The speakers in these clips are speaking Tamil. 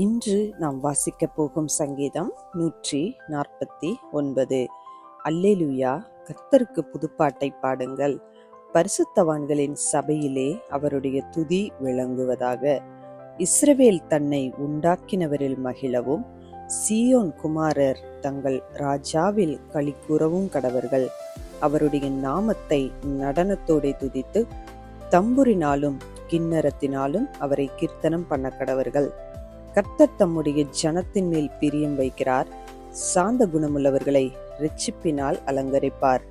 இன்று நாம் வாசிக்கப் போகும் சங்கீதம் 149. அல்லேலூயா, கர்த்தருக்கு புதுப்பாட்டை பாடுங்கள். பரிசுத்தவான்களின் சபையிலே அவருடைய துதி விளங்குவதாக. இஸ்ரவேல் தன்னை உண்டாக்கினவரில் மகிழவும், சீயோன் குமாரர் தங்கள் ராஜாவில் களிகூரவும் கடவர்கள். அவருடைய நாமத்தை நடனத்தோടെ துதித்து, தம்புரினாலும் கிண்ணரத்தினாலும் அவரை கீர்த்தனம் பண்ண கடவர்கள். கர்த்தர் தம்முடைய ஜனத்தின் மேல் பிரியம் வைக்கிறார். சாந்த குணமுள்ளவர்களை இரட்சிப்பினால் அலங்கரிப்பார்.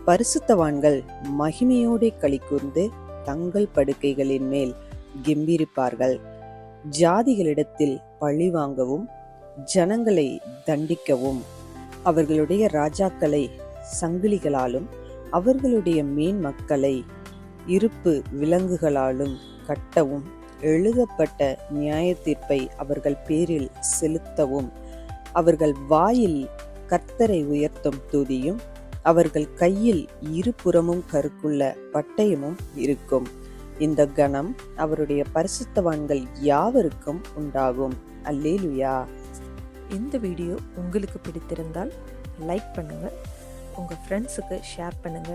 பரிசுத்தவான்கள் மகிமையோடே களிகூர்ந்து தங்கள் படுக்கைகளின் மேல் கெம்பீரிப்பார்கள். ஜாதிகளிடத்தில் பழி வாங்கவும் ஜனங்களை தண்டிக்கவும் அவர்களுடைய ராஜாக்களை சங்கிலிகளாலும் அவர்களுடைய மேன் மக்களை இருப்பு விலங்குகளாலும் கட்டவும், எழுதப்பட்ட நியாய தீர்ப்பை அவர்கள் பேரில் செலுத்தவும், அவர்கள் வாயில் கர்த்தரை உயர்த்தும் துதியும் அவர்கள் கையில் இருபுறமும் கருக்குள்ள பட்டயமும் இருக்கும். இந்த கணம் அவருடைய பரிசுத்தவான்கள் யாவருக்கும் உண்டாகும். அல்லேலூயா. இந்த வீடியோ உங்களுக்கு பிடித்திருந்தால் லைக் பண்ணுங்க, உங்க ஃப்ரெண்ட்ஸுக்கு ஷேர் பண்ணுங்க.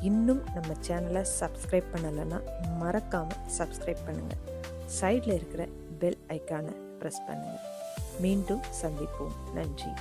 இன்னும் நம்ம சேனலை சப்ஸ்கிரைப் பண்ணலைன்னா மறக்காம சப்ஸ்கிரைப் பண்ணுங்க. சைடில் இருக்கிற பெல் ஐக்கானை ப்ரெஸ் பண்ணுங்க. மீண்டும் சந்திப்போம். நன்றி.